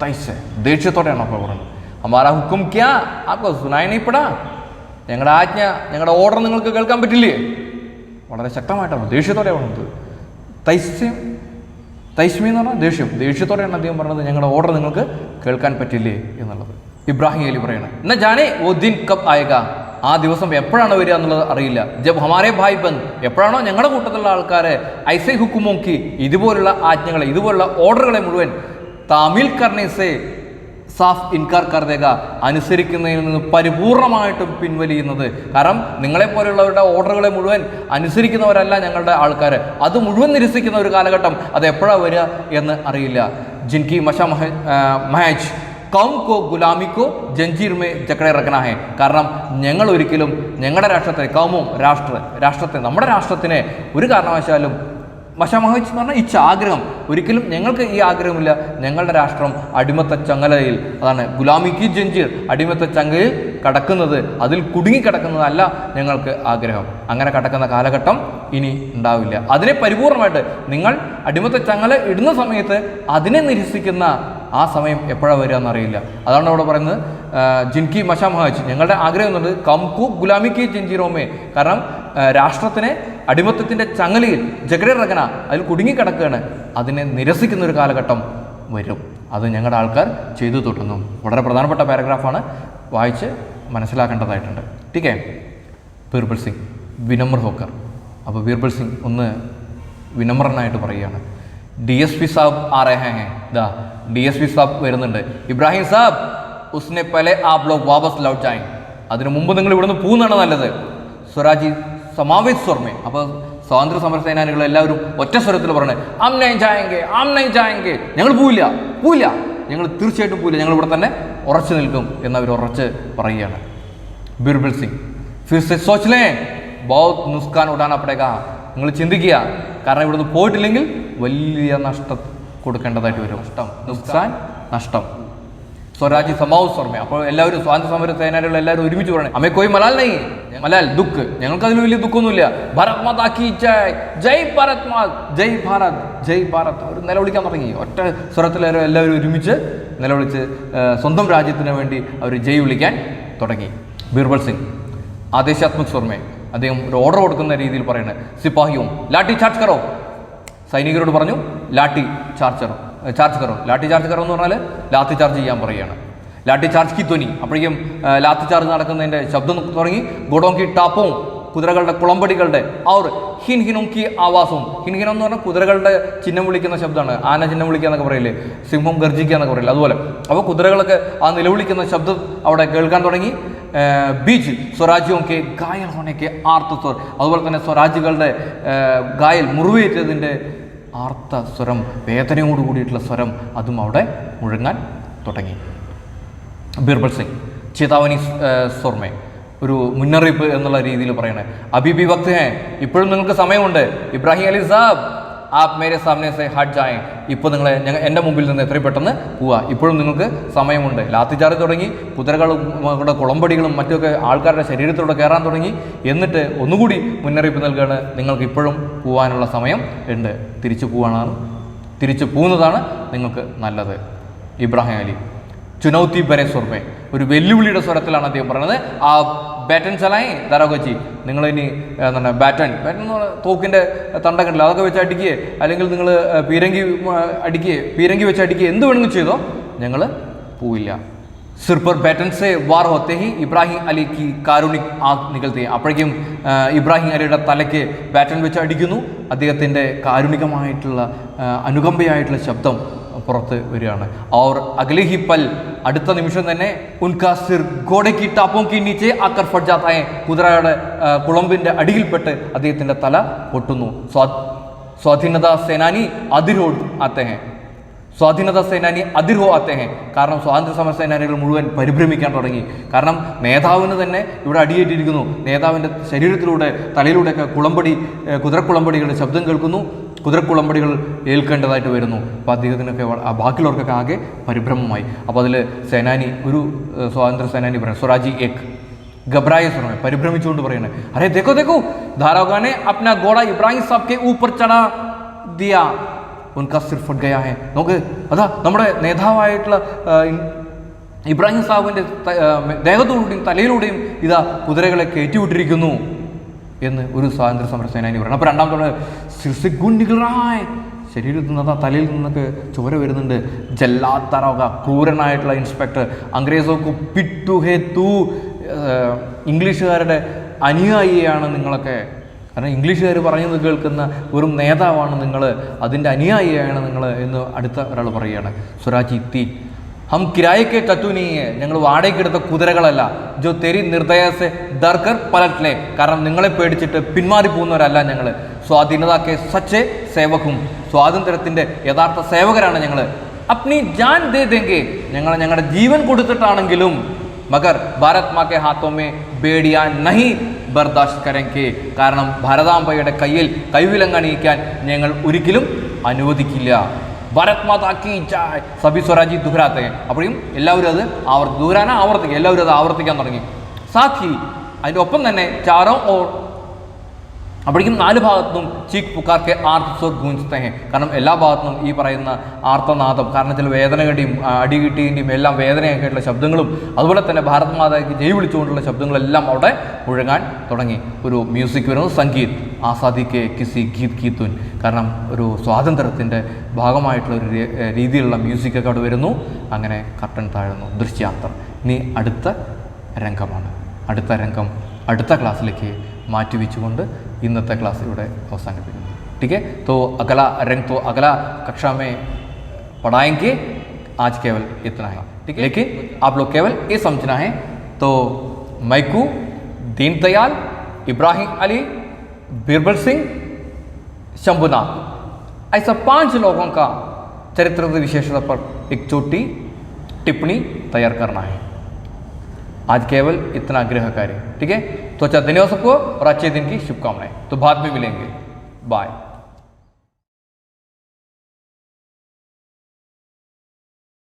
തൈസെ, ദേഷ്യത്തോടെയാണ് അപ്പോൾ പറഞ്ഞത്, ഹമാരാ ഹുക്കും ക്യാ ആപ്പോ സുനായി നഹീ പടാ, ഞങ്ങളുടെ ആജ്ഞ, ഞങ്ങളുടെ ഓർഡർ നിങ്ങൾക്ക് കേൾക്കാൻ പറ്റില്ലേ? വളരെ ശക്തമായിട്ടാണ് ദേഷ്യത്തോടെ പറഞ്ഞത്. തൈസ്മി എന്ന് പറഞ്ഞാൽ ദേഷ്യത്തോടെയാണ് അദ്ദേഹം പറഞ്ഞത്, ഞങ്ങളുടെ ഓർഡർ നിങ്ങൾക്ക് കേൾക്കാൻ പറ്റില്ലേ എന്നുള്ളത്. ഇബ്രാഹിം അലി പറയണം, എന്നാ ജാനേ ഓ ദിൻ കബ് ആയേഗാ, ആ ദിവസം എപ്പോഴാണ് വരിക എന്നുള്ളത് അറിയില്ല. ജബ് ഹമാരേ ഭായ് ബന്ദ്, എപ്പോഴാണോ ഞങ്ങളുടെ കൂട്ടത്തിലുള്ള ആൾക്കാരെ ഐസേ ഹുക്കുമോക്കി, ഇതുപോലുള്ള ആജ്ഞകളെ, ഇതുപോലുള്ള ഓർഡറുകളെ മുഴുവൻ താമിൽ കർണേസെ സാഫ് ഇൻകാർ കർ ദേഗ, അനുസരിക്കുന്നതിൽ നിന്ന് പരിപൂർണമായിട്ടും പിൻവലിയുന്നത്. കാരണം നിങ്ങളെപ്പോലെയുള്ളവരുടെ ഓർഡറുകളെ മുഴുവൻ അനുസരിക്കുന്നവരല്ല ഞങ്ങളുടെ ആൾക്കാർ, അത് മുഴുവൻ നിരസിക്കുന്ന ഒരു കാലഘട്ടം അത് എപ്പോഴാണ് വരിക എന്ന് അറിയില്ല. ജിൻകി മഷ മഹേജ് കൗം കോ ഗുലാമിക്കോ ജഞ്ചീർ മേ ജക്കടെ റക്കന ഹെ. കാരണം ഞങ്ങൾ ഒരിക്കലും ഞങ്ങളുടെ രാഷ്ട്രത്തെ, കൗമും രാഷ്ട്രത്തെ നമ്മുടെ രാഷ്ട്രത്തിനെ ഒരു കാരണവശാലും മഷാമഹജ് എന്ന് പറഞ്ഞാൽ ഇച്ഛ, ആഗ്രഹം, ഒരിക്കലും ഞങ്ങൾക്ക് ഈ ആഗ്രഹമില്ല ഞങ്ങളുടെ രാഷ്ട്രം അടിമത്ത ചങ്ങലയിൽ, അതാണ് ഗുലാമിക്ക് ജഞ്ചീർ, അടിമത്ത ചങ്ങലയിൽ കടക്കുന്നത്, അതിൽ കുടുങ്ങിക്കിടക്കുന്നതല്ല ഞങ്ങൾക്ക് ആഗ്രഹം. അങ്ങനെ കടക്കുന്ന കാലഘട്ടം ഇനി ഉണ്ടാവില്ല. അതിനെ പരിപൂർണമായിട്ട് നിങ്ങൾ അടിമത്ത ചങ്ങല ഇടുന്ന സമയത്ത് അതിനെ നിരസിക്കുന്ന ആ സമയം എപ്പോഴാണ് വരിക എന്നറിയില്ല. അതാണ് അവിടെ പറയുന്നത് ജിൻകി മഷാമഹജ്, ഞങ്ങളുടെ ആഗ്രഹം എന്നുള്ളത് കംകു ഗുലാമിക്ക് ജഞ്ചീറോമേ, കാരണം രാഷ്ട്രത്തിനെ അടിമത്തത്തിൻ്റെ ചങ്ങലയിൽ ജഗരെ റഗന, അതിൽ കുടുങ്ങിക്കിടക്കുകയാണ്, അതിനെ നിരസിക്കുന്ന ഒരു കാലഘട്ടം വരും. അത് ഞങ്ങളുടെ ആൾക്കാർ ചെയ്തു തുടങ്ങും. വളരെ പ്രധാനപ്പെട്ട പാരഗ്രാഫാണ്, വായിച്ച് മനസ്സിലാക്കേണ്ടതായിട്ടുണ്ട്. ടീക്കേ. ബീർബൽ സിംഗ് വിനമ്ര ഹോക്കർ. അപ്പോൾ ബീർബൽ സിംഗ് ഒന്ന് വിനമ്രനായിട്ട് പറയുകയാണ്, DSP സാബ് ആ രഹേ ഹേ, ദാ DSP സാബ് വരുന്നുണ്ട്. ഇബ്രാഹിം സാബ് ഉസ്നെ പഹലെ ആപ് ലോഗ് വാപസ് ലൗട്ട് ജായേ, അതിനു മുമ്പ് നിങ്ങൾ ഇവിടുന്ന് പോകുന്നതാണ് നല്ലത്. സ്വരാജി സമാവേശ് സ്വർമേ. അപ്പോൾ സ്വാതന്ത്ര്യ സമര സേനാനികൾ എല്ലാവരും ഒറ്റ സ്വരത്തിൽ പറഞ്ഞു, ആം നഹീ ജായേംഗെ, ഞങ്ങൾ പോവില്ല, ഞങ്ങൾ തീർച്ചയായിട്ടും പോവില്ല, ഞങ്ങൾ ഇവിടെ തന്നെ ഉറച്ചു നിൽക്കും എന്നവർ ഉറച്ച് പറയുകയാണ്. ബീർബൽ സിംഗ് ഫിർ സെ സോച്ച് ലേ ബഹുത് നുസ്ഖാൻ ഉടാനാ പടേഗാ, നിങ്ങൾ ചിന്തിക്കുക, കാരണം ഇവിടുന്ന് പോയിട്ടില്ലെങ്കിൽ വലിയ നഷ്ടം കൊടുക്കേണ്ടതായിട്ട് വരും. നഷ്ടം. സ്വരാജ് സമാവ് സ്വർമ്മ. അപ്പോൾ എല്ലാവരും സ്വാതന്ത്ര്യ സമര സേനാനികൾ എല്ലാവരും ഒരുമിച്ച് പറയണേ, അമ്മേ കോയി മലാൽ നെയ്, മലാൽ ദുഃഖ്, ഞങ്ങൾക്ക് അതിൽ വലിയ ദുഃഖമൊന്നുമില്ല. ഭാരത് മാതാ കി ജയ്, ജയ് ഭാരത് മാത്, ജയ് ഭാരത്. അവർ നിലവിളിക്കാൻ തുടങ്ങി. ഒറ്റ സ്വരത്തിൽ എല്ലാവരും ഒരുമിച്ച് നിലവിളിച്ച് സ്വന്തം രാജ്യത്തിന് വേണ്ടി അവർ ജയ് വിളിക്കാൻ തുടങ്ങി. ബീർബൽ സിംഗ് ആദേശാത്മക് സ്വർമ്മ, അദ്ദേഹം ഒരു ഓർഡർ കൊടുക്കുന്ന രീതിയിൽ പറയുന്നത്, സിപ്പാഹിയും ലാട്ടി ചാർജ് കറോ, സൈനികരോട് പറഞ്ഞു ലാട്ടി ചാർജ് കറോ. ലാട്ടി ചാർജ് കറോ എന്ന് പറഞ്ഞാൽ ലാത്തി ചാർജ് ചെയ്യാൻ പറയുകയാണ്. ലാട്ടി ചാർജ് കി ധ്വനി, അപ്പോഴേക്കും ലാത്തി ചാർജ് നടക്കുന്നതിൻ്റെ ശബ്ദം തുടങ്ങി. ഗോഡോം കി ടാപ്പും, കുതിരകളുടെ കുളമ്പടികളുടെ, അവർ ഹിൻഹിനും കി ആവാസും, ഹിൻഹിനം എന്ന് പറഞ്ഞാൽ കുതിരകളുടെ ചിഹ്നം വിളിക്കുന്ന ശബ്ദമാണ്. ആന ചിഹ്നം വിളിക്കുക എന്നൊക്കെ പറയില്ലേ, സിംഹം ഗർജിക്കുക എന്നൊക്കെ പറയില്ലേ, അതുപോലെ. അപ്പോൾ കുതിരകളൊക്കെ ആ നിലവിളിക്കുന്ന ശബ്ദം അവിടെ കേൾക്കാൻ തുടങ്ങി. ബീച്ച് സ്വരാജ്യവും കെ ഗായൽ ഹോണയ്ക്ക് ആർത്തസ്വർ, അതുപോലെ തന്നെ സ്വരാജുകളുടെ ഗായൽ മുറിവേറ്റതിൻ്റെ ആർത്ത സ്വരം, വേദനയോട് കൂടിയിട്ടുള്ള സ്വരം, അതും അവിടെ മുഴങ്ങാൻ തുടങ്ങി. ബീർബൽ സിംഗ് ചേതാവനി സ്വർമേ, ഒരു മുന്നറിയിപ്പ് എന്നുള്ള രീതിയിൽ പറയണേ, അബിബി വക്ത് ഹേ, ഇപ്പോഴും നിങ്ങൾക്ക് സമയമുണ്ട്. ഇബ്രാഹിം അലി സാബ് ആപ് മേരെ സാമനെ സെ ഹട്ട് ജായേ, ഇപ്പോൾ നിങ്ങൾ എൻ്റെ മുമ്പിൽ നിന്ന് എത്രയും പെട്ടെന്ന് പോവുക, ഇപ്പോഴും നിങ്ങൾക്ക് സമയമുണ്ട്. ലാത്തിച്ചാർജ് തുടങ്ങി, കുതിരകളുടെ കുളമ്പടികളും മറ്റുമൊക്കെ ആൾക്കാരുടെ ശരീരത്തിലൂടെ കയറാൻ തുടങ്ങി. എന്നിട്ട് ഒന്നുകൂടി മുന്നറിയിപ്പ് നൽകുകയാണ്, നിങ്ങൾക്ക് ഇപ്പോഴും പോകാനുള്ള സമയം ഉണ്ട്, തിരിച്ചു പോകുന്നതാണ് നിങ്ങൾക്ക് നല്ലത്. ഇബ്രാഹിം അലി ചുനൗത്തി ബരെ സ്വർമേ, ഒരു വെല്ലുവിളിയുടെ സ്വരത്തിലാണ് അദ്ദേഹം പറയുന്നത്. ആ ബാറ്റൻ ചലായി ദാരോഗച്ചി, നിങ്ങളിനി എന്താണ് ബാറ്റൻ എന്ന് പറഞ്ഞാൽ തോക്കിൻ്റെ തണ്ട കണ്ടില്ല, അതൊക്കെ വെച്ച് അടിക്കുകയെ, അല്ലെങ്കിൽ നിങ്ങൾ പീരങ്കി വെച്ച് അടിക്കുകയെ, എന്ത് വേണമെങ്കിലും ചെയ്തോ, ഞങ്ങൾ പോവില്ല. സിർപ്പർ ബാറ്റൻ സെ വാർ ഹോത്തെ ഹി ഇബ്രാഹിം അലി കി കാരുണിക് ആഗ് നികൽത്തി, അപ്പോഴേക്കും ഇബ്രാഹിം അലിയുടെ തലയ്ക്ക് ബാറ്റൻ വെച്ച് അടിക്കുന്നു. അദ്ദേഹത്തിൻ്റെ കാരുണികമായിട്ടുള്ള അനുകമ്പയായിട്ടുള്ള ശബ്ദം പുറത്ത് വരികയാണ്. അവർ അഗലി ഹി പൽ, അടുത്ത നിമിഷം തന്നെ ഉൻകാ സിർ ഗോഡയ്ക്ക് ടാപ്പോം കി നീച്ചെ ആക്കർ ഫട്ട് ജാത്താ ഹൈ, കുതിരയുടെ കുളമ്പിൻ്റെ അടിയിൽപ്പെട്ട് അദ്ദേഹത്തിൻ്റെ തല പൊട്ടുന്നു. സ്വാധീനതാ സേനാനി അതിരോ ആത്തെ ഹേ, കാരണം സ്വാതന്ത്ര്യ സമര സേനാനികൾ മുഴുവൻ പരിഭ്രമിക്കാൻ തുടങ്ങി. കാരണം നേതാവിന് തന്നെ ഇവിടെ അടിയേറ്റിരിക്കുന്നു. നേതാവിൻ്റെ ശരീരത്തിലൂടെ തലയിലൂടെയൊക്കെ കുതിരക്കുളമ്പടികളുടെ ശബ്ദം കേൾക്കുന്നു. കുതിരക്കുളമ്പടികൾ ഏൽക്കേണ്ടതായിട്ട് വരുന്നു. അപ്പോൾ അദ്ദേഹത്തിനൊക്കെ ബാക്കിയുള്ളവർക്കൊക്കെ ആകെ പരിഭ്രമമായി. അപ്പോൾ അതിൽ സേനാനി, ഒരു സ്വാതന്ത്ര്യ സേനാനി പറയാം, സ്വരാജി ഏക് घबराए सुर में परिभ्रमिച്ചുകൊണ്ട് പറയുന്നത്, अरे देखो देखो दारोगा ने अपना घोड़ा इब्राहिम साहब के ऊपर चढ़ा दिया, उनका सिर फट गया है. നോക്ക്, അതാ നമ്മുടെ നേതാവായിട്ടുള്ള ഇബ്രാഹിം സാഹിബിൻ്റെ ദേഹത്തോടുകൂടിയും തലയിലൂടെയും ഇതാ കുതിരകളെ കയറ്റിവിട്ടിരിക്കുന്നു എന്ന് ഒരു സ്വാതന്ത്ര്യ സമര സേനാനി പറയുന്നത്. അപ്പോൾ രണ്ടാമത്തോടെ സിർസിഗുണ്ടികളായ്, ശരീരത്തിൽ നിന്ന് തലയിൽ നിന്നൊക്കെ ചോര വരുന്നുണ്ട്. ജല്ലാത്തറോക, ക്രൂരനായിട്ടുള്ള ഇൻസ്പെക്ടർ, അംഗ്രേസോക്ക് പിട്ടു ഹേ തൂ, ഇംഗ്ലീഷുകാരുടെ അനുയായിയാണ് നിങ്ങളൊക്കെ, കാരണം ഇംഗ്ലീഷുകാർ പറയുന്നത് കേൾക്കുന്ന വെറും നേതാവാണ് നിങ്ങൾ, അതിൻ്റെ അനുയായിയാണ് നിങ്ങൾ എന്ന് അടുത്ത ഒരാൾ പറയുകയാണ്. സ്വരാജ് ഇത്തി हम किराए के टटू नहीं है, ഞങ്ങൾ വാടകയ്ക്കെടുത്ത കുതിരകളല്ല, जो तेरी निर्दय से डर कर पलट ले, കാരണം നിങ്ങളെ പേടിച്ചിട്ട് പിന്മാറി പോകുന്നവരല്ല ഞങ്ങൾ, സ്വാധീനതാക്കെ സച്ചേ സേവകും, സ്വാതന്ത്ര്യത്തിൻ്റെ യഥാർത്ഥ സേവകരാണ് ഞങ്ങൾ, अपनी जान दे देंगे, ഞങ്ങൾ ഞങ്ങളുടെ ജീവൻ കൊടുത്തിട്ടാണെങ്കിലും, മഗർ ഭാരത് മാ കെ ഹാത്തോ മേ ബേഡിയാ നഹി ബർദാശ്ത് കരേംഗെ, കാരണം ഭാരതാംബയുടെ കയ്യിൽ കൈവിലങ്ങണിയിക്കാൻ ഞങ്ങൾ ഒരിക്കലും അനുവദിക്കില്ല. ഭാരത് മാതാ കി ജയ്, സഭി സ്വരാജി ദുഹരാത്തെ, അപ്പോഴും എല്ലാവരും അത് ആവർത്തിക്കുക, എല്ലാവരും അത് ആവർത്തിക്കാൻ തുടങ്ങി. സാഥി അതിൻ്റെ ഒപ്പം തന്നെ ചാരോ ഓർ, അപ്പോഴേക്കും 4 ഭാഗത്തും ചീക്ക് പുക്കാർക്ക് ആർത്തസ്വർ ഗൂഞ്ചത്തെ ഹേ, കാരണം എല്ലാ ഭാഗത്തും ഈ പറയുന്ന ആർത്തനാദം, കാരണം ചില വേദനകളുടെയും അടികിട്ടിൻ്റെയും എല്ലാം വേദനയൊക്കെയായിട്ടുള്ള ശബ്ദങ്ങളും അതുപോലെ തന്നെ ഭാരത് മാതായ്ക്ക് ജയ് വിളിച്ചുകൊണ്ടുള്ള ശബ്ദങ്ങളെല്ലാം അവിടെ മുഴങ്ങാൻ തുടങ്ങി. ഒരു മ്യൂസിക് വരുന്നു, സംഗീത് ആസാദിക്ക് കിസി ഗീത് കീത്തുൻ, കാരണം ഒരു സ്വാതന്ത്ര്യത്തിൻ്റെ ഭാഗമായിട്ടുള്ള ഒരു രീതിയിലുള്ള മ്യൂസിക്കൊക്കെ അവിടെ വരുന്നു. അങ്ങനെ കർട്ടൻ താഴുന്നു. ദൃശ്യാന്തർ ഇനി അടുത്ത രംഗമാണ്. അടുത്ത രംഗം അടുത്ത ക്ലാസ്സിലേക്ക് മാറ്റിവെച്ചുകൊണ്ട് ഇന്നത്തെ ക്ലാസ് ഇവിടെ അവസാനിപ്പിക്കുന്നു. ठीक है, तो अगला रंग तो अगला कक्षा में पढ़ाएंगे. आज केवल इतना है, ठीक है, लेकिन आप लोग केवल ये समझना है. तो मैकू, दीनदयाल, इब्राहिम अली, बीरबल सिंह, शंभुनाथ, ऐसा 5 लोगों का चरित्र विशेषता पर एक छोटी टिप्पणी तैयार करना है. आज केवल इतना गृह कार्य, ठीक है. तो अच्छा, धन्यवाद सबको और अच्छे दिन की शुभकामनाएं. तो बाद में मिलेंगे. बाय.